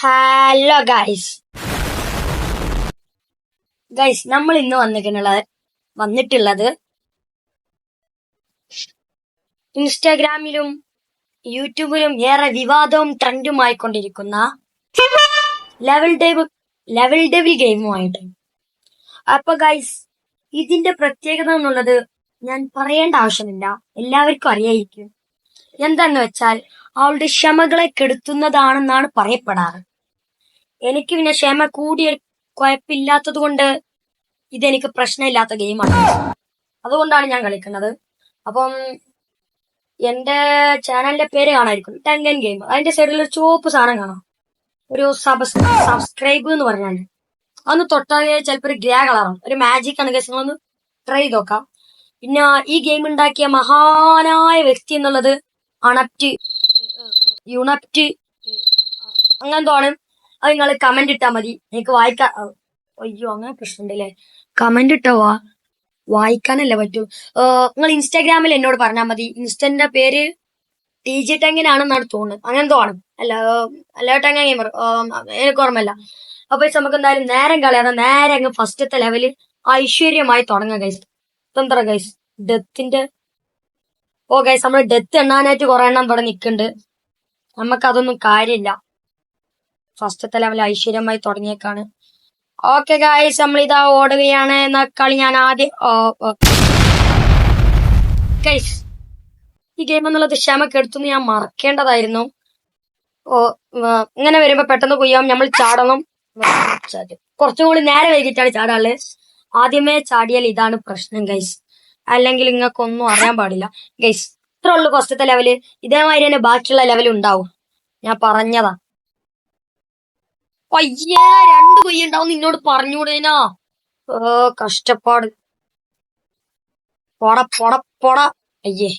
Hello guys നമ്മൾ ഇന്ന് വന്നിട്ടുള്ളത് ഇൻസ്റ്റാഗ്രാമിലും യൂട്യൂബിലും ഏറെ വിവാദവും ട്രെൻഡുമായിക്കൊണ്ടിരിക്കുന്ന ലെവൽ ഡെവിൽ ഗെയിമുമായിട്ട്. അപ്പൊ ഗൈസ്, ഇതിന്റെ പ്രത്യേകത എന്നുള്ളത് ഞാൻ പറയേണ്ട ആവശ്യമില്ല, എല്ലാവർക്കും അറിയായിരിക്കും. എന്താന്ന് വെച്ചാൽ അവളുടെ ക്ഷമകളെ കെടുത്തുന്നതാണെന്നാണ് പറയപ്പെടാറ്. എനിക്ക് പിന്നെ ക്ഷമ കൂടിയ കുഴപ്പമില്ലാത്തത് കൊണ്ട് ഇതെനിക്ക് പ്രശ്നമില്ലാത്ത ഗെയിമാണ്. അതുകൊണ്ടാണ് ഞാൻ കളിക്കുന്നത്. അപ്പം എന്റെ ചാനലിന്റെ പേര് കാണായിരിക്കും, ടെങ്കൻ ഗെയിം. അതിന്റെ സൈഡിൽ ഒരു ചുവപ്പ് സാധനം കാണാം, ഒരു സബ്സ്ക്രൈബ് എന്ന് പറഞ്ഞാൽ അതൊന്ന് തൊട്ടാൽ ചിലപ്പോൾ ഒരു ഗ്രേ കളറാണ്, ഒരു മാജിക് ആണ്. ഗൈസ്, നിങ്ങളൊന്ന് ട്രൈ ചെയ്ത് നോക്കാം. പിന്നെ ഈ ഗെയിം ഉണ്ടാക്കിയ മഹാനായ വ്യക്തി എന്നുള്ളത് യുണപ്റ്റ് അങ്ങനത്തോണ്. അത് നിങ്ങൾ കമന്റ് ഇട്ടാ മതി, എനിക്ക് വായിക്കാൻ. അയ്യോ, അങ്ങനെ പ്രശ്നമുണ്ടല്ലേ? കമന്റ് ഇട്ടവാ വായിക്കാനല്ലേ പറ്റൂ. നിങ്ങൾ ഇൻസ്റ്റാഗ്രാമിൽ എന്നോട് പറഞ്ഞാൽ മതി. ഇൻസ്റ്റന്റെ പേര് TG ടെങ്കിനാണെന്നാണ് തോന്നുന്നത്, അങ്ങനെന്തോ ആണ്. അല്ല ടെങ്ങൻ ഗെയിമർ, എനിക്ക് ഓർമ്മയില്ല. അപ്പൊ നമുക്ക് എന്തായാലും നേരം കളയാതെ നേരെ അങ്ങ് ഫസ്റ്റത്തെ ലെവല് ഐശ്വര്യമായി തുടങ്ങാം ഗൈസ്. തന്ത്ര ഗൈസ്, ഡെത്തിന്റെ ഗൈസ്, നമ്മൾ ഡെത്ത് എണ്ണാനായിട്ട് കുറെ എണ്ണം ഇവിടെ നിൽക്കുന്നുണ്ട്. നമുക്കതൊന്നും കാര്യമില്ല. ഫസ്റ്റത്തെ ലെവൽ ഐശ്വര്യമായി തുടങ്ങിയേക്കാണ്. ഓക്കെ ഗൈസ്, നമ്മളിതാ ഓടുകയാണ്. എന്ന കളി ഞാൻ ആദ്യം ഗൈസ്, ഈ ഗെയിം എന്നുള്ളത് ക്ഷമക്കെടുത്തുനിന്ന് ഞാൻ മറക്കേണ്ടതായിരുന്നു. ഇങ്ങനെ വരുമ്പോ പെട്ടെന്ന് കൊയ്യാം, നമ്മൾ ചാടണം. കുറച്ചും കൂടി നേരെ വൈകിട്ടാണ് ചാടാള്. ആദ്യമേ ചാടിയാൽ ഇതാണ് പ്രശ്നം ഗൈസ്, അല്ലെങ്കിൽ നിങ്ങൾക്കൊന്നും അറിയാൻ പാടില്ല ഗൈസ്. ഇത്ര ഉള്ളു ഫസ്റ്റത്തെ ലെവല്. ഇതേമാതിരി തന്നെ ബാക്കിയുള്ള ലെവൽ ഉണ്ടാവും, ഞാൻ പറഞ്ഞതാ. അയ്യേ, 2 കൊയ്യ ഉണ്ടാവും, നിന്നോട് പറഞ്ഞുകൂടേനാ. കഷ്ടപ്പാട്. പൊട അയ്യേ.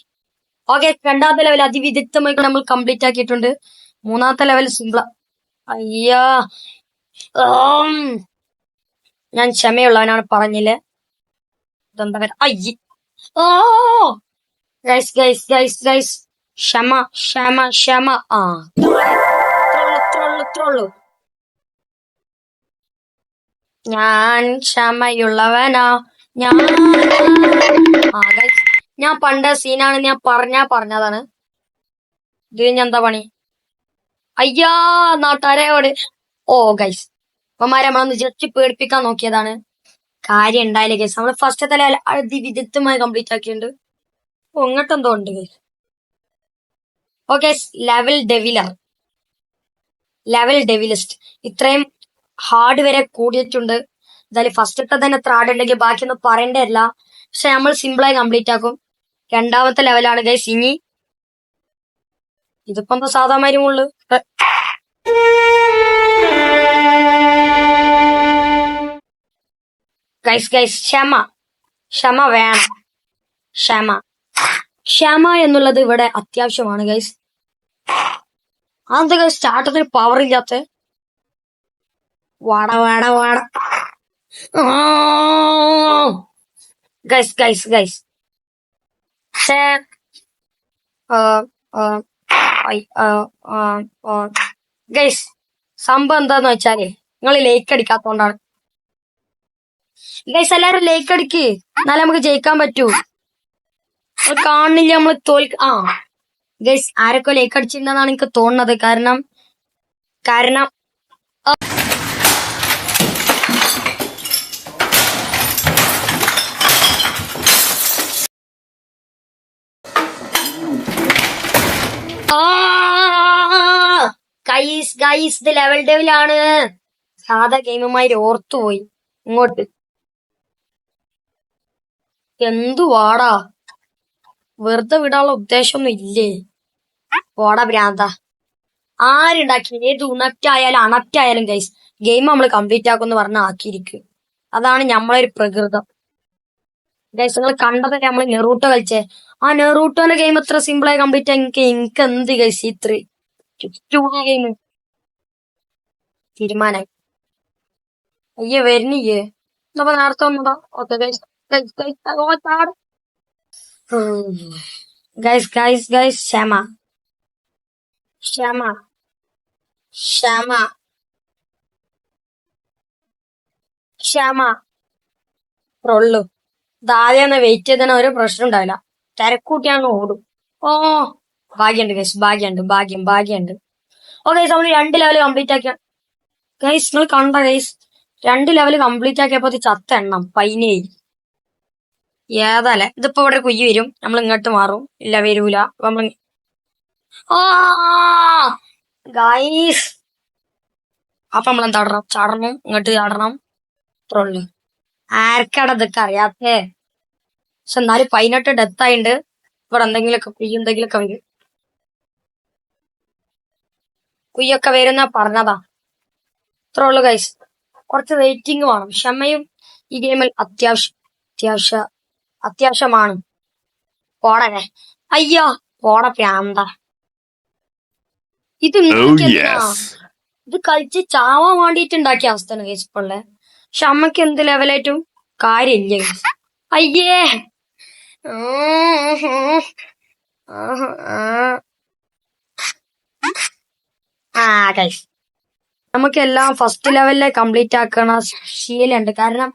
ഓക്കെ, രണ്ടാമത്തെ ലെവൽ അതിവിദഗ്ധമായി നമ്മൾ കംപ്ലീറ്റ് ആക്കിയിട്ടുണ്ട്. മൂന്നാമത്തെ ലെവൽ സിംപിള. അയ്യാ, ഞാൻ ക്ഷമയുള്ളവനാണ്, പറഞ്ഞില്ലേ. ഇതെന്താ അയ്യ. ഗൈസ് ഗൈസ് ഗൈസ് ഗൈസ്, ക്ഷമ ക്ഷമ ക്ഷമ. ഇത്രയുള്ളൂ. ഞാൻ ക്ഷമയുള്ളവനാ. ഞാൻ പണ്ട സീനാണ്, ഞാൻ പറഞ്ഞതാണ്. ഇത് ഞാൻ എന്താ പണി? അയ്യാ, നാട്ടാരോട്. ഗൈസ്, അപ്പമാരെ നമ്മളൊന്ന് ജസ്റ്റ് പേടിപ്പിക്കാൻ നോക്കിയതാണ്, കാര്യം ഉണ്ടായില്ലേ ഗൈസ്. നമ്മള് ഫസ്റ്റത്തെ ലെവൽ അതിവിദഗ്ധമായി കംപ്ലീറ്റ് ആക്കിയിട്ടുണ്ട്. ഇങ്ങോട്ടെന്തോ ഉണ്ട് ഗൈസ്. ഓക്കെ, ലെവൽ ഡെവിലിസ്റ്റ് ഇത്രയും ഹാർഡ് വരെ കൂടിയിട്ടുണ്ട്. എന്തായാലും ഫസ്റ്റത്തെ തന്നെ എത്ര ഹാർഡ് ഉണ്ടെങ്കിൽ ബാക്കിയൊന്നും പറയേണ്ടതല്ല. പക്ഷെ നമ്മൾ സിമ്പിളായി കംപ്ലീറ്റ് ആക്കും. രണ്ടാമത്തെ ലെവലാണ് ഗൈസ്. ഇനി ഇതിപ്പോ എന്താ സാധാരണ ഗൈസ്, ക്ഷമ വേണം. ക്ഷമ എന്നുള്ളത് ഇവിടെ അത്യാവശ്യമാണ് ഗൈസ്. അതെന്താ ഗൈസ് സ്റ്റാർട്ടറിന് പവർ ഇല്ലാത്ത? വാട ഗൈസ് ഗൈസ്, സംഭവം എന്താന്ന് വെച്ചാല് നിങ്ങൾ ലൈക്ക് അടിക്കാത്തോണ്ടാണ് ഗൈസ്. എല്ലാരും ലൈക്ക് അടിക്ക്, എന്നാലേ നമുക്ക് ജയിക്കാൻ പറ്റൂ. കാണുന്നില്ല നമ്മള് ഗൈസ്, ആരൊക്കെ ലൈക്ക് അടിച്ചിട്ടുണ്ടെന്നാണ് എനിക്ക് തോന്നുന്നത്. കാരണം ഗൈസ് ഇത് ലെവൽ ഡെവിലാണ്. സാധാ ഗെയിമുമായി ഓർത്തുപോയി. ഇങ്ങോട്ട് എന്തുവാടാ, വെറുതെ വിടാനുള്ള ഉദ്ദേശമൊന്നും ഇല്ലേ? പോടാ ഭ്രാന്ത. ആരുണ്ടാക്കി? ഏത് ഉണക്റ്റായാലും അണക്റ്റായാലും ഗൈസ്, ഗെയിം നമ്മൾ കംപ്ലീറ്റ് ആക്കുമെന്ന് പറഞ്ഞ ആക്കിയിരിക്കും. അതാണ് നമ്മളൊരു പ്രകൃതം ഗൈസ്. നിങ്ങൾ കണ്ടതല്ലേ നമ്മൾ നെറൂട്ടോ കളിച്ചേ? ആ നെറൂട്ടോന്റെ ഗെയിം എത്ര സിമ്പിളായി കംപ്ലീറ്റ് ആയി. എനിക്ക് എന്ത് ഗൈസ് ഇത്ര ഗെയിം തീരുമാനായി. അയ്യേ, വരുന്നില്ലേ? എന്നപ്പോ നേരത്തെ വന്നതാ. ഓക്കെ ഗൈസ്, ക്ഷമ. ക്ഷമ, ട്രോള്. ഇതാദ്യം വെയിറ്റ് ചെയ്തതിന് ഒരു പ്രശ്നം ഉണ്ടാവില്ല. തിരക്കൂട്ടിയാണെന്ന് ഓടും. ഓ ഭാഗ്യമുണ്ട് ഗൈസ്, ഭാഗ്യമുണ്ട്, ഭാഗ്യമുണ്ട്. ഓ ഗൈസ്, നമ്മൾ 2 ലെവൽ കംപ്ലീറ്റ് ആക്കിയ ഗൈസ്, നിങ്ങൾ കണ്ട ഗൈസ്, 2 ലെവൽ കംപ്ലീറ്റ് ആക്കിയപ്പോ ഇത് ചത്ത എണ്ണം 17. ഏതാല്ലേ ഇതിപ്പോ ഇവിടെ കുയ്യി വരും, നമ്മൾ ഇങ്ങോട്ട് മാറും. ഇല്ല വരൂല. നമ്മൾ ഗൈസ് അപ്പൊ നമ്മൾ എന്താ ചാടണം, ഇങ്ങോട്ട് ചാടണം. ട്രോള്. ആർക്കാണ് ഇതൊക്കെ അറിയാത്തേ? പക്ഷെ എന്നാലും 18 ഡെത്ത് ആയിണ്ട്. ഇവിടെ എന്തെങ്കിലുമൊക്കെ കുയ്യെന്തെങ്കിലുമൊക്കെ വരും. കുയ്യൊക്കെ വരുന്ന പറഞ്ഞതാ. ഇത്രേ ഗൈസ്. കുറച്ച് വെയിറ്റിംഗ് വേണം, ക്ഷമയും ഈ ഗെയിമിൽ അത്യാവശ്യമാണ്. പോടനെ. അയ്യോ പോട പ്രാന്ത. ഇത് എന്തിനാ? ഇത് കളിച്ച് ചാവാൻ വേണ്ടിട്ട് ഉണ്ടാക്കിയ അവസ്ഥയാണ് ഗൈസ് ഇപ്പോളെ. പക്ഷെ അമ്മക്ക് എന്ത് ലെവലായിട്ടും കാര്യമില്ല ഗൈസ്. അയ്യേ ഗൈസ്, നമുക്കെല്ലാം ഫസ്റ്റ് ലെവലിലെ കംപ്ലീറ്റ് ആക്കണ ശീലമുണ്ട്. കാരണം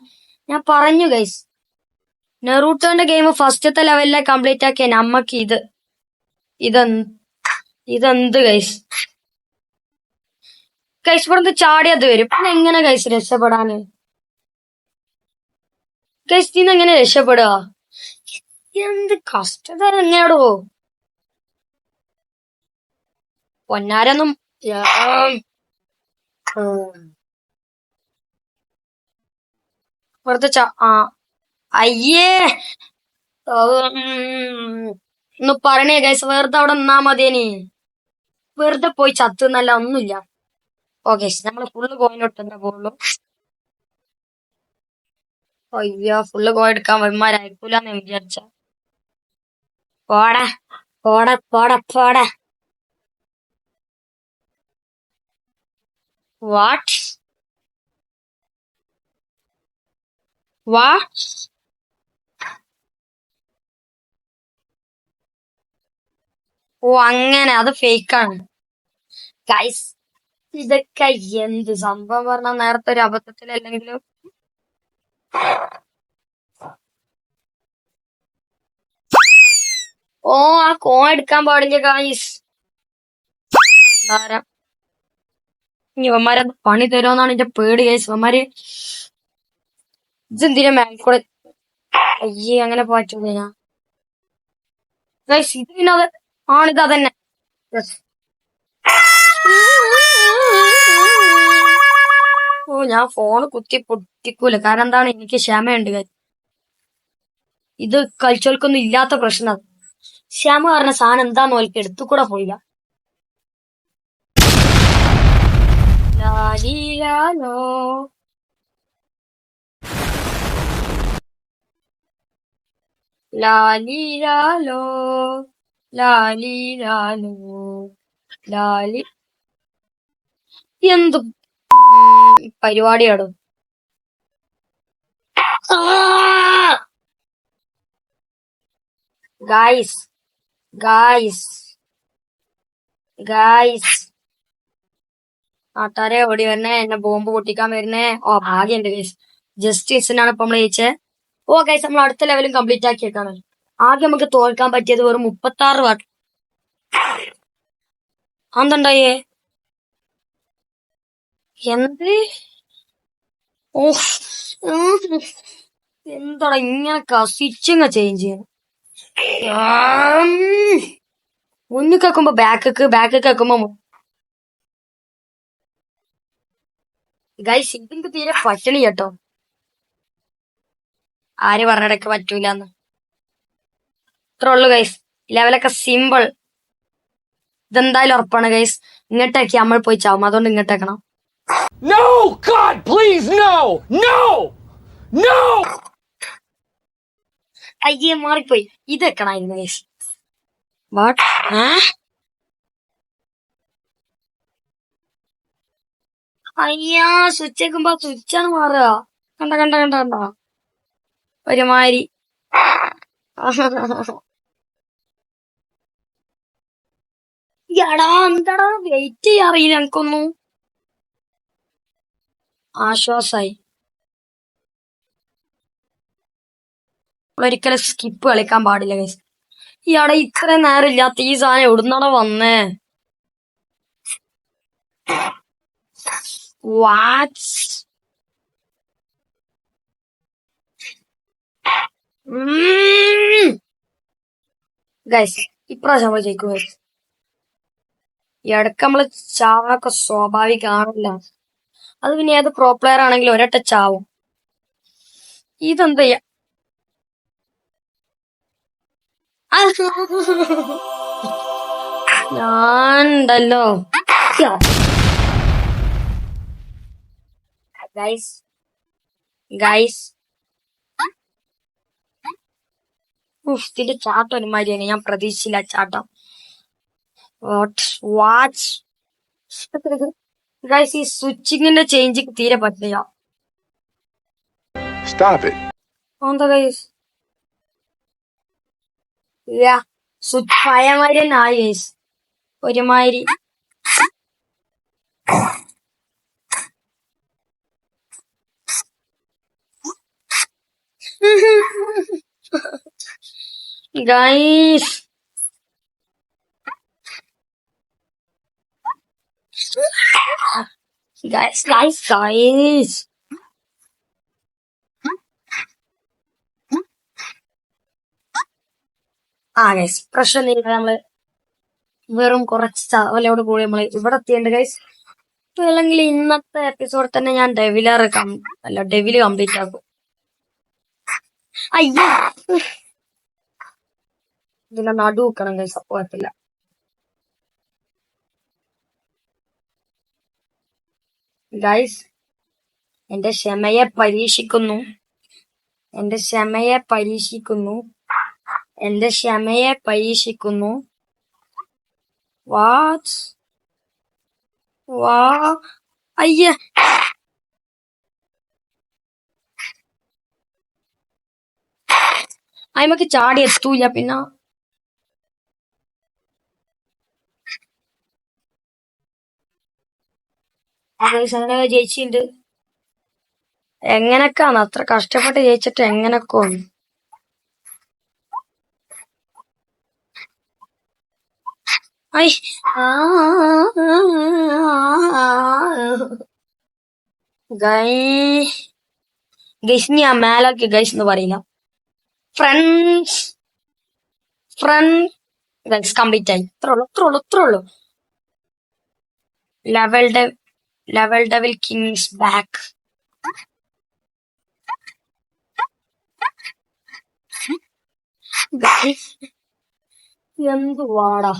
ഞാൻ പറഞ്ഞു ഗൈസ്, നെറൂട്ടോന്റെ ഗെയിം ഫസ്റ്റത്തെ ലെവലിലെ കംപ്ലീറ്റ് ആക്കിയ നമ്മക്ക് ഇതെന്ത് ഗൈസ്. ഗൈസ് ഇവിടുന്ന് ചാടിയത് വരും. പിന്നെ എങ്ങനെ ഗൈസ് രക്ഷപ്പെടാന്? ഗൈസ് ഇന്ന് എങ്ങനെ രക്ഷപ്പെടുക? എന്ത് കഷ്ടത എങ്ങനെയാടോ പൊന്നാരൊന്നും. വെറുതെ അയ്യേ ഒന്ന് പറയണേ ഗൈസ്, വെറുതെ അവിടെ നിന്നാ മതിയേനി. വെറുതെ പോയി ചത്ത് എന്നല്ല ഒന്നുമില്ല. ഓക്കെ നമ്മള് ഫുള്ള് കോയിനോട്ട് തന്നെ പോകുള്ളൂ. അയ്യോ ഫുള്ള് കോയിൻ എടുക്കാൻ വന്മാരായിരിക്കൂലെന്ന് വിചാരിച്ച. പോടാ പോടാ പോടാ പോടാ. വാട്ട് വാട്ട് ഓ അങ്ങനെ, അത് ഫേക്കാണ് ഗൈസ്. ഇതൊക്കെ എന്ത് സംഭവം പറഞ്ഞാൽ നേരത്തെ ഒരു അബദ്ധത്തിലല്ലെങ്കിലും. ഓ ആ കോൺ എടുക്കാൻ പാടില്ല ഗൈസ്. ഇവന്മാരെ പണി തരുമെന്നാണ് എന്റെ പേടി ഗൈസ്. ഇവന്മാര് ഇതെന്തിനാ മേൽക്കൂടെ? അയ്യേ അങ്ങനെ പറ്റൂല ഞാൻ ഗൈസ്. ഇത് പിന്നെ അത് ആണിത് അതന്നെ. ഓ ഞാൻ ഫോണ് കുത്തി പൊട്ടിക്കൂല. കാരണം എന്താണ്, എനിക്ക് ക്ഷമയുണ്ട്. ഇത് കളിച്ചോൽക്കൊന്നും ഇല്ലാത്ത പ്രശ്നം. ക്ഷമ പറഞ്ഞ സാധനം എന്താന്ന് ഓൽക്ക് എടുത്തുകൂടെ പോയില്ല. ലാലോ ലാലിലാലോ ലാലിലാലോ ലാലി. എന്ത് പരിപാടിയാടോ? ഗായ്സ് ഗായ്സ് ഗായ്സ് നാട്ടാരെ ഓടി വരണേ, എന്നെ ബോംബ് പൊട്ടിക്കാൻ വരുന്നേ. ഓ ഭാഗ്യണ്ട് ഗൈസ്, ജസ്റ്റിസിനാണ് ഇപ്പൊ നമ്മള് ജയിച്ചേ. ഓ ഗൈസ് നമ്മൾ അടുത്ത ലെവലും കംപ്ലീറ്റ് ആക്കിയേക്കാണ്. ആദ്യം നമുക്ക് തോൽക്കാൻ പറ്റിയത് വെറും 36 വാട്ട്. അതെന്തുണ്ടായേ? എന്ത്? ഓ എന്താടാ ഇങ്ങനെ കസിച്ചിങ്ങ ചേഞ്ച് ചെയ്യാൻ? മുന്നിൽ കേക്കുമ്പോ ബാക്ക് കേക്കുമ്പോ ഗൈസ് ഇതിന്റെ തീരെ പറ്റണി കേട്ടോ. ആര് പറഞ്ഞിടക്ക് പറ്റൂലെന്ന്? ഇത്രേ ഉള്ളു ഗൈസ്. ലെവലൊക്കെ സിമ്പിൾ. ഇതെന്തായാലും ഉറപ്പാണ് ഗൈസ്. ഇങ്ങോട്ടേക്ക് നമ്മൾ പോയി ചാവും, അതുകൊണ്ട് ഇങ്ങോട്ടേക്കണം. No, God, please, no, no, no. അയ്യേ മാറിപ്പോയി. ഇത് വെക്കണായിരുന്നു ഗൈസ്. വാട്ട്? അയ്യാ സ്വിച്ച് വെക്കുമ്പോ സ്വിച്ചാണ് മാറുക. കണ്ട ഒരുമാതിരി. എടാ എന്താടാ വെയിറ്റ് ചെയ്യാറിയില്ല എനിക്കൊന്നും. ആശ്വാസായി. ഒരിക്കലും സ്കിപ്പ് കളിക്കാൻ പാടില്ല ഗൈസ്. ഇയാടെ ഇത്ര നേരം ഇല്ലാത്ത ഈ സാധനം എവിടുന്നാണ് വന്നേ? വാട്സ് ഗൈസ്, ഇപ്രാവശ്യം നമ്മള് ജയിക്കും ഗൈസ്. ഇടയ്ക്ക് നമ്മള് ചാവൊക്കെ സ്വാഭാവികമാണല്ല. അത് പിന്നെ ഏത് പ്രോ പ്ലെയർ ആണെങ്കിലും ഒരൊറ്റ ചാവും. ഇതെന്താ ഞാനുണ്ടല്ലോ ഗൈസ്. ഗൈസ് ഇതിന്റെ ചാട്ടം ഒരുമാതിരിയാണ്. ഞാൻ പ്രതീക്ഷിച്ചില്ല ചാട്ടം. വാച്ച് ഗൈസ്, ഈ സ്വിച്ചിങ്ങിന്റെ ചേഞ്ച് തീരെ പറ്റില്ല. Stop it. എന്താ ഗൈസ്? സ്വിച്ച് പഴയമാതിരി തന്നെ ആയി ഗൈസ്. ഒരുമാതിരി guys. Guys guys guys guys, പ്രശ്നമൊന്നുമില്ല. നമ്മള് വെറും കുറച്ച് ചവലോട് കൂടി നമ്മള് ഇവിടെ എത്തിയുണ്ട് ഗൈസ്. അല്ലെങ്കിൽ ഇന്നത്തെ എപ്പിസോഡ് തന്നെ ഞാൻ ഡെവില് കംപ്ലീറ്റ് ആക്കും. അയ്യോ, ഇതിന്റെ നടു വെക്കണം ഗൈസ്. അപ്പൊ കുഴപ്പമില്ല. ഗൈസ്, എന്റെ ക്ഷമയെ പരീക്ഷിക്കുന്നു. എന്റെ ക്ഷമയെ പരീക്ഷിക്കുന്നു. എന്റെ ക്ഷമയെ പരീക്ഷിക്കുന്നു. വാച്ച് വാ അയ്യ അയ്മക്ക് ചാടി എത്തൂല. പിന്നെ അങ്ങനെ ജയിച്ചിട്ടുണ്ട്. എങ്ങനൊക്കാണ് അത്ര കഷ്ടപ്പെട്ട് ജയിച്ചിട്ട് എങ്ങനൊക്കെ ഗൈസ്, ഞാൻ മേലൊക്കെ ഗൈസ് എന്ന് പറയില്ല. ഫ്രണ്ട്സ് ഗൈസ് കംപ്ലീറ്റ് ആയി. ഇത്രേ ഉള്ളൂ. Level devil king is back. എന്ത് വാടാ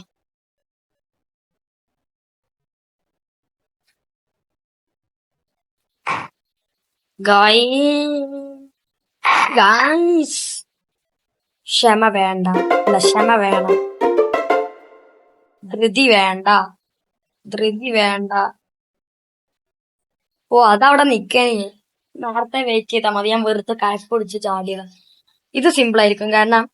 ഗൈസ്. ക്ഷമ വേണ്ട. അല്ല, ക്ഷമ വേണം. ധൃതി വേണ്ട. ഓ, അതവിടെ നിക്കണേ. നേരത്തെ വെയിറ്റ് ചെയ്താൽ മതി. ഞാൻ വെറുതെ കാശ് പൊടിച്ച് ചാടിയത്. ഇത് സിമ്പിൾ ആയിരിക്കും. കാരണം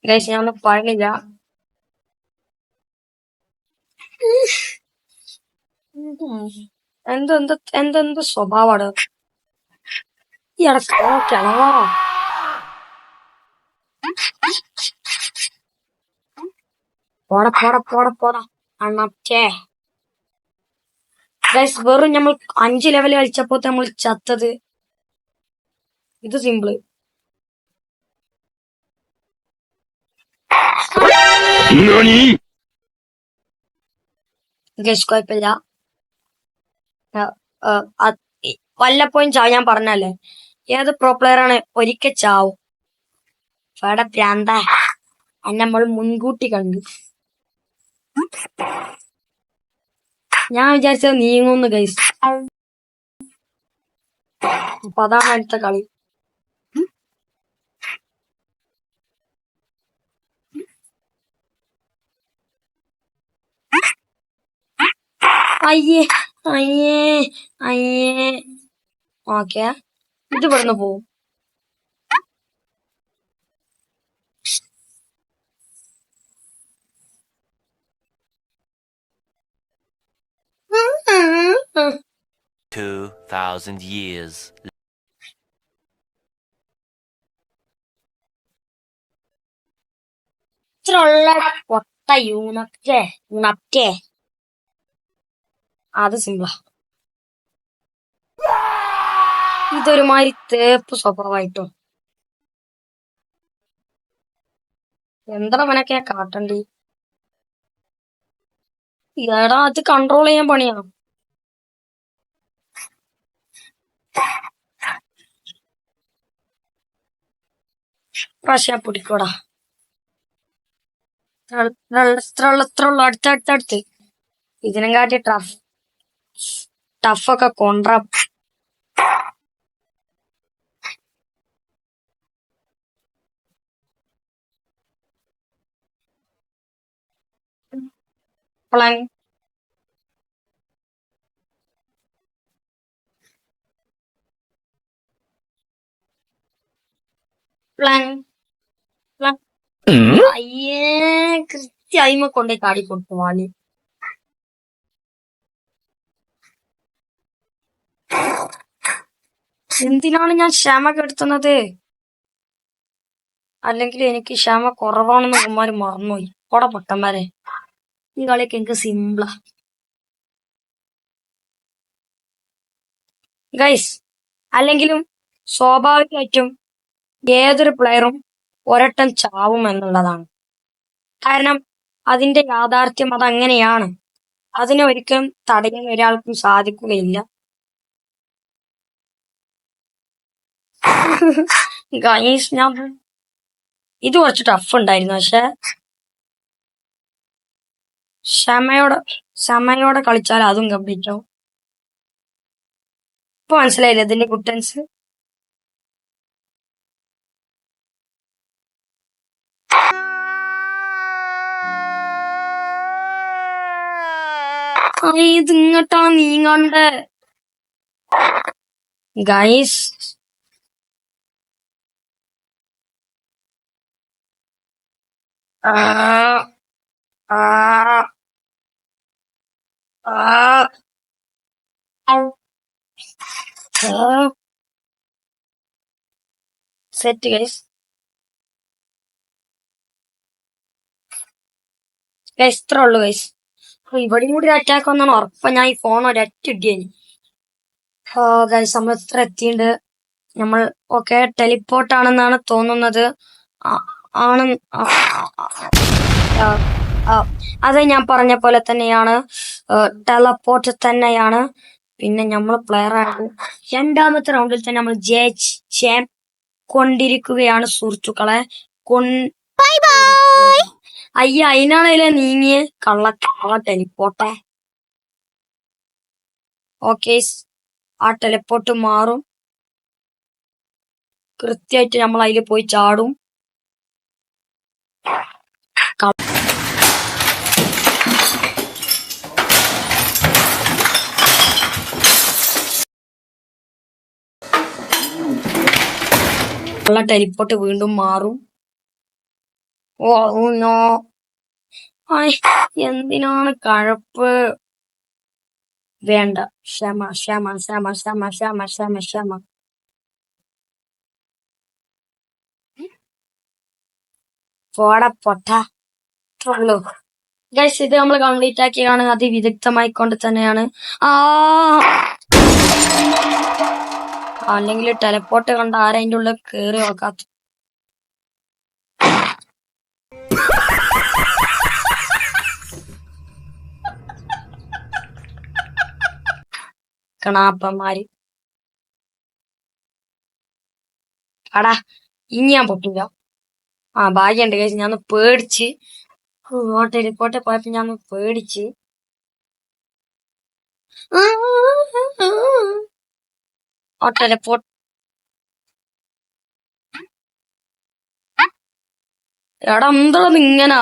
ഗൈസ്, ഞാനൊന്നും പറഞ്ഞില്ല. എന്തെന്ത് സ്വഭാവമാണ് ഈ കിളവാ. പോടാ അണ്ണാച്ചേ. ഗൈസ്, വെറും നമ്മൾ 5 ലെവൽ കളിച്ചപ്പോ നമ്മൾ ചത്തത്. ഇത് സിമ്പിള്. ഗൈസ്, കുഴപ്പമില്ല. വല്ലപ്പോഴും ചാവും. ഞാൻ പറഞ്ഞല്ലേ, ഏത് പ്രോ പ്ലെയർ ആണ് ഒരിക്കൽ ചാവും. ഇവിടെ പ്രാന്ത നമ്മൾ മുൻകൂട്ടി കണ്ടു. ഞാൻ വിചാരിച്ചത് നീങ്ങുന്നു ഗൈസ്. അപ്പൊ അതാണ് അടുത്ത കളി. അയ്യേ. ഓക്കെ, ഇത് ഇവിടുന്ന് പോവും. 2,000 years. ഇത്രയുള്ള പൊട്ട യൂണപ്റ്റേ അത് സിംപ്ലാ. ഇതൊരുമാതിരി തേപ്പ് സ്വഭാവമായിട്ടോ. എന്താ അവനൊക്കെ കാട്ടണ്ടി? ഇതാടാ അത് കൺട്രോൾ ചെയ്യാൻ പണിയാണ്. പ്രാവശ്യം പിടിക്കോടാ. ഇത്രയുള്ള അടുത്തടുത്തടുത്ത് ഇതിനും കാട്ടി ടഫൊക്കെ കൊണ്ട പ്ലാൻ പ്ലാൻ പ്ലാൻ അയ്യേ കൃത്യമായിമ കൊണ്ടേ കാടി കൊടുത്തു വാലി. എന്തിനാണ് ഞാൻ ക്ഷമ കെടുത്തുന്നത്? അല്ലെങ്കിൽ എനിക്ക് ക്ഷമ കുറവാണെന്ന് ഉമ്മാര് മറന്നുപോയി. കൊട പൊട്ടന്മാരെ, ഈ കളിയൊക്കെ എനിക്ക് സിംപിളാ ഗൈസ്. അല്ലെങ്കിലും സ്വാഭാവികമായിട്ടും ഏതൊരു പ്ലെയറും ഒരട്ടം ചാവും എന്നുള്ളതാണ്. കാരണം അതിന്റെ യാഥാർത്ഥ്യം അതങ്ങനെയാണ്. അതിനെ ഒരിക്കലും തടയാൻ ഒരാൾക്കും സാധിക്കുകയില്ല. ഗൈസ് ഇത് കുറച്ച് ടഫ് ഉണ്ടായിരുന്നു, പക്ഷെ ക്ഷമയോടെ കളിച്ചാൽ അതും കംപ്ലീറ്റ് ആവും. ഇപ്പൊ മനസ്സിലായില്ലേ ഇതിന്റെ കുട്ടൻസ്? ഇത് ഇങ്ങോട്ടാ നീങ്ങാണ്ട് ഗൈസ്. Set guys. ഇത്ര ഉള്ളു ഗൈസ്. ഇവിടെയും കൂടി അറ്റാക്ക് വന്നാണ് ഉറപ്പ. ഞാൻ ഈ ഫോൺ ഒരൊറ്റ ഇടിയാണ്. ഗൈസ് നമ്മൾ ഇത്ര എത്തിയിട്ടുണ്ട്. നമ്മൾ ഓക്കെ ടെലിപ്പോർട്ട് ആണെന്നാണ് തോന്നുന്നത്. അത് ഞാൻ പറഞ്ഞ പോലെ തന്നെയാണ്, ടെലപ്പോർട്ട് തന്നെയാണ്. പിന്നെ നമ്മൾ പ്ലെയർ ആണ്. രണ്ടാമത്തെ റൗണ്ടിൽ തന്നെ നമ്മൾ കൊണ്ടിരിക്കുകയാണ് സുഹൃത്തുക്കളെ. അയ്യ അതിനാണല്ലേ നീങ്ങിയ കള്ള ടെലിപ്പോട്ടെ. ഓക്കെ ആ ടെലിപ്പോർട്ട് മാറും. കൃത്യമായിട്ട് നമ്മൾ അതിൽ പോയി ചാടും. കള്ള ടെലിപ്പോർട്ട് വീണ്ടും മാറും. ഓ നോ, എന്തിനാണ് കഴപ്പ്? വേണ്ട, ക്ഷമ ക്ഷമ ക്ഷമ ക്ഷമ ക്ഷമ ക്ഷമ ക്ഷമ. പോട പൊട്ട. ഗൈസ് ഇത് നമ്മൾ കംപ്ലീറ്റ് ആക്കിയാണ് അതിവിദഗ്ധമായിക്കൊണ്ട് തന്നെയാണ്. അല്ലെങ്കിൽ ടെലപ്പോർട്ട് കണ്ട ആരതിൻ്റെ ഉള്ളിൽ കേറി നോക്കാത്ത കണാപ്പന്മാര്. അടാ ഇനി ഞാൻ പൊട്ടില്ല. ഭാഗ്യണ്ട് കഴിച്ച് ഞാൻ പേടിച്ച്. ടെലിപ്പോർട്ട് പോയപ്പോ ഞാൻ പേടിച്ച്. ടെലിപ്പോർട്ട് എടാ എന്താ ഇങ്ങനാ?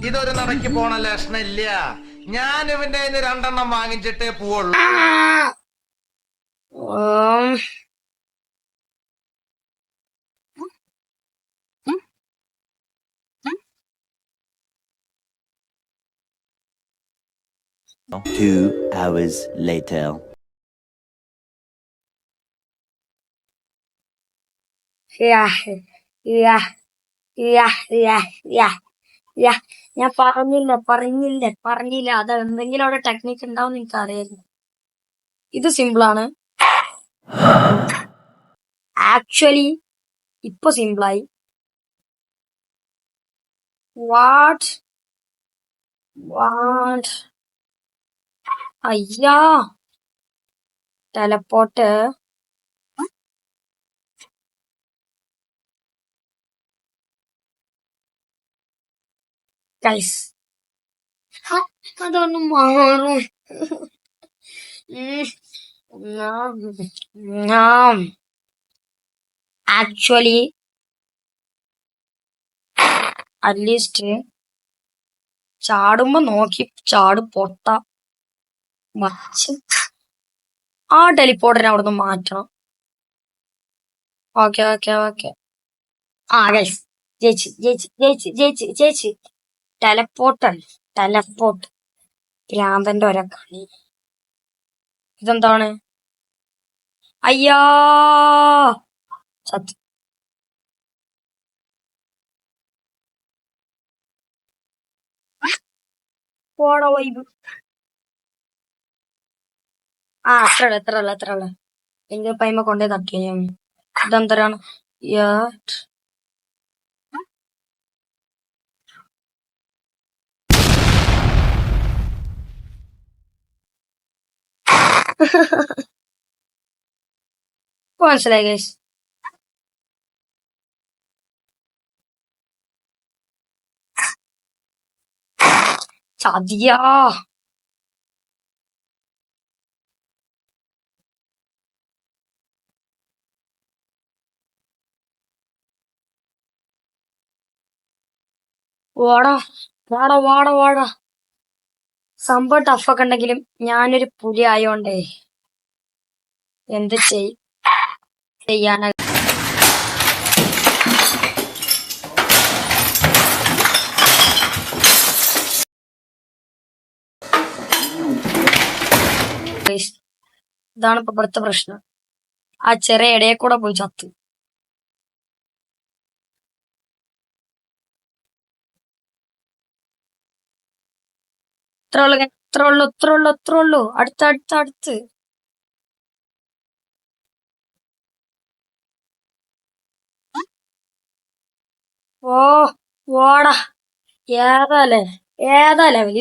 ഇതൊരു നടക്ക് പോണ ലക്ഷണില്ല. ഞാൻ ഇവന്റെ കയ്യിന്ന് 2 എണ്ണം വാങ്ങിച്ചിട്ടേ പോവുള്ളൂ. 2 hours later. Yeah, yeah, yeah, yeah, yeah, yeah. ഞാൻ പറഞ്ഞില്ല അത് എന്തെങ്കിലും അവിടെ ടെക്നിക്ക് ഉണ്ടാവും എനിക്ക് അറിയായിരുന്നു. ഇത് സിമ്പിളാണ്. ആക്ച്വലി ഇപ്പൊ സിമ്പിളായി. വാട്ട് വാട്ട് അയ്യാ ടെലപ്പോർട്ട്. ഗൈസ് അതൊന്ന് മാറും. ആക്ച്വലി അറ്റ്ലീസ്റ്റ് ചാടുമ്പോ നോക്കി ചാട് പൊട്ട മച്ച്. ആ ടെലിപ്പോർട്ടിനെ അവിടുന്ന് മാറ്റണം. Okay okay okay. ആ ഗൈസ് ജയിച്ച് ജയിച്ച് ജയിച്ച് ജയിച്ച് ജയിച്ച്. ടെലപ്പോർട്ട് ഭ്രാന്തന്റെ ഒരേ കളി. ഇതെന്താണ്? അയ്യാ സത്യം. പോട വൈബ്. ആ എത്ര എങ്കിൽ പൈമ കൊണ്ടേ തട്ടിയ ഞാൻ. ഇതെന്തരാണ്? മനസ്സിലായി ഗൈസ്. ചതിയാ. വാടാ വാടാ വാടാ വാടാ. സംഭവം ടഫൊക്കെ ഉണ്ടെങ്കിലും ഞാനൊരു പുലി ആയോണ്ടേ എന്ത് ചെയ്യാനാ. ഇതാണ് ഇപ്പൊ ഇവിടുത്തെ പ്രശ്നം. ആ ചെറിയ ഇടയെ കൂടെ പോയി ചത്തു. ഇത്ര ഉള്ളു. അടുത്ത്. ഓ ഓടാ. ഏതാ ലെവൽ?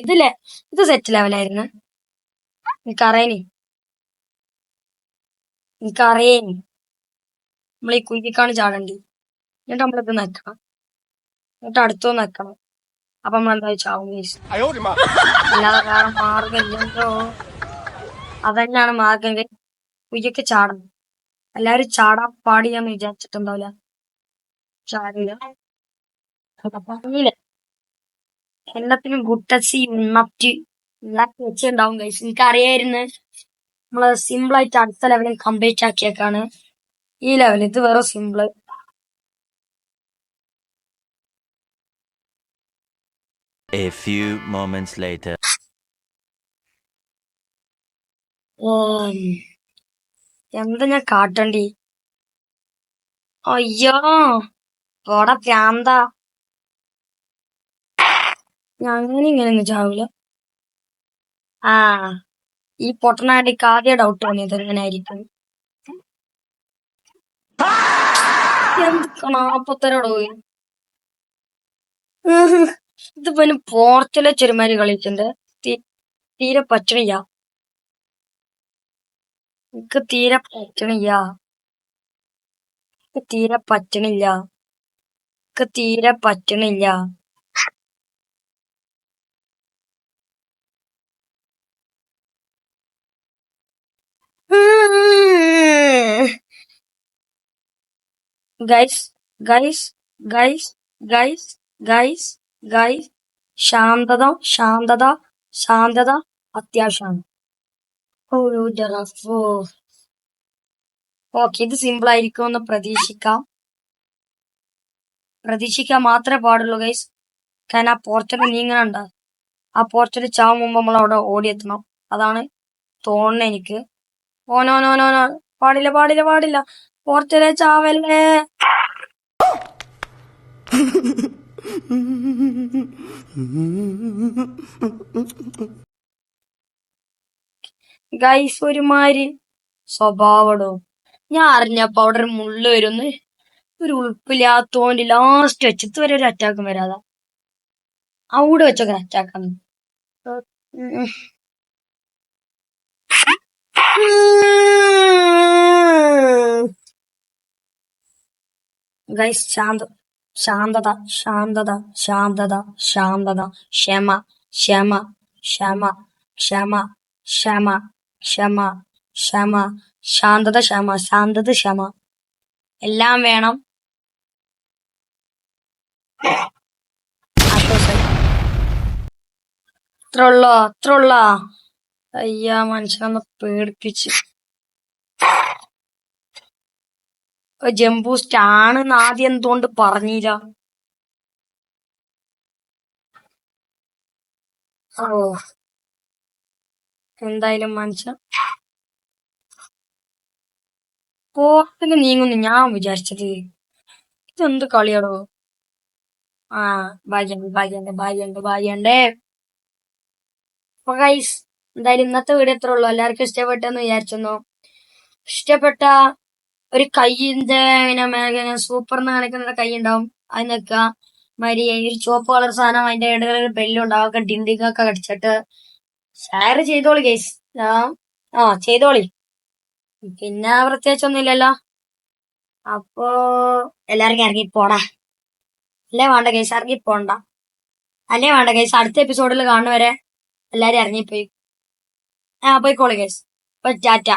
ഇത് സെറ്റ് ലെവലായിരുന്നു. എനിക്കറിയേനി നമ്മൾ ഈ കുയ്ക്കാണ് ചാടണ്ടി. എന്നിട്ട് നമ്മളിത് നിക്കണം, എന്നിട്ട് അടുത്തൊന്ന് നിക്കണം. അപ്പൊ നമ്മളെന്താ ചാവും. അല്ലാതെ വേറെ മാർഗമില്ലല്ലോ. അതന്നെയാണ് മാർഗം. കുയ്യൊക്കെ ചാടണം. എല്ലാരും ചാടാൻ പാടിയാന്ന് വിചാരിച്ചിട്ടുണ്ടാവില്ല. ചാടില്ല. പറഞ്ഞില്ലേ എല്ലാത്തിനും ഗുട്ടസി ഉണ്ണപ്റ്റ് ഉണ്ടാക്കി വെച്ചിട്ടുണ്ടാവും ഗൈസ്. എനിക്കറിയായിരുന്നു. നമ്മള് സിമ്പിൾ ആയിട്ട് അടുത്ത ലെവലിൽ കംപ്ലീറ്റ് ആക്കിയേക്കാണ് ഈ ലെവൽ. ഇത് വേറെ simple. A few moments later. എന്താ ഞാൻ കാട്ടണ്ടി? അയ്യോ പോടാ പ്രാന്ത. അങ്ങനെ ഇങ്ങനെയൊന്നും ചാവില്ല. ആ ഈ പൊട്ടനായിട്ട് ആദ്യം ഡൗട്ട് തോന്നിയത് എങ്ങനെ ആയിരിക്കും. എന്ത് നാപ്പത്തരോട് പോയി. ഇതിപ്പോ പോർച്ചുലെ ചെറുമാരി കളിച്ചിട്ടുണ്ട്. തീരെ പറ്റണില്ല. എനിക്ക് തീരെ പറ്റണില്ല. ഗൈസ് ശാന്തത അത്യാവശ്യമാണ്. ഓക്കെ ഇത് സിമ്പിൾ ആയിരിക്കും എന്ന് പ്രതീക്ഷിക്കാൻ മാത്രമേ പാടുള്ളൂ ഗൈസ്. കാരണം ആ പോർച്ചർ നീങ്ങണുണ്ട. ആ പോർച്ചൽ ചാവും മുമ്പ് നമ്മൾ അവിടെ ഓടിയെത്തണം. അതാണ് തോന്നുന്നത് എനിക്ക്. ഓനോനോനോനോ പാടില്ല പാടില്ല പാടില്ല, പോർച്ചലെ ചാവല്ലേ. ഗൈസ് ഒരുമാതിരി സ്വഭാവടോ. ഞാൻ അറിഞ്ഞപ്പോ അവിടെ ഒരു മുള്ളു വരുന്ന്, ഒരു ഉൾപ്പില്ലാത്തോണ്ട് ലാസ്റ്റ് വെച്ചത് വരെ ഒരു അറ്റാക്കും വരാതാ അവിടെ വെച്ചൊക്കെ അറ്റാക്കാണ്. ഗൈസ് ശാന്തത ശാന്തത ശാന്തത ശാന്തത, ക്ഷമ ക്ഷമ ക്ഷമ ക്ഷമ ക്ഷമ ക്ഷമ ക്ഷമ, ശാന്തത ക്ഷമ ശാന്തത ക്ഷമ എല്ലാം വേണം. അത്ര ഉള്ള അയ്യാ, മനുഷ്യനൊന്ന് പേടിപ്പിച്ച്. ജംബൂസ്റ്റ് ആണെന്ന് ആദ്യം എന്തുകൊണ്ട് പറഞ്ഞില്ല? ഓ, എന്തായാലും മനുഷ്യൻ പോർട്ടിന് നീങ്ങുന്നു ഞാൻ വിചാരിച്ചത്. ഇതെന്ത് കളിയാടോ? ആ, ഭാഗ്യണ്ടേ. അപ്പൊ ഗൈസ്, എന്തായാലും ഇന്നത്തെ വീഡിയോ എത്ര ഉള്ളൂ. എല്ലാവർക്കും ഇഷ്ടപ്പെട്ടെന്ന് വിചാരിച്ചെന്നു. ഇഷ്ടപ്പെട്ട ഒരു കൈയിന്റെ ഇങ്ങനെ സൂപ്പർന്ന് കാണിക്കുന്ന കൈ ഉണ്ടാവും, അത് നിൽക്കുക. മരി ഒരു ചുവപ്പ് കളർ സാധനം, അതിന്റെ ഇടയിൽ ബെല്ലുണ്ടാവും. ഒക്കെ ഡിണ്ടിങ്ങൊക്കെ കടിച്ചിട്ട് ഷെയർ ചെയ്തോളി ഗൈസ്. ചെയ്തോളി. പിന്നെ പ്രത്യേകിച്ചൊന്നുമില്ലല്ലോ. അപ്പോ എല്ലാവർക്കും ഇറങ്ങിപ്പോടാ. അല്ലേ വേണ്ട ഗൈസ്, ഇറങ്ങിപ്പോണ്ട. അല്ലേ വേണ്ട ഗൈസ്, അടുത്ത എപ്പിസോഡിൽ കാണുന്നവരെ എല്ലാരും ഇറങ്ങിപ്പോയി. പോയിക്കോളി ഗൈസ്. ടാറ്റ.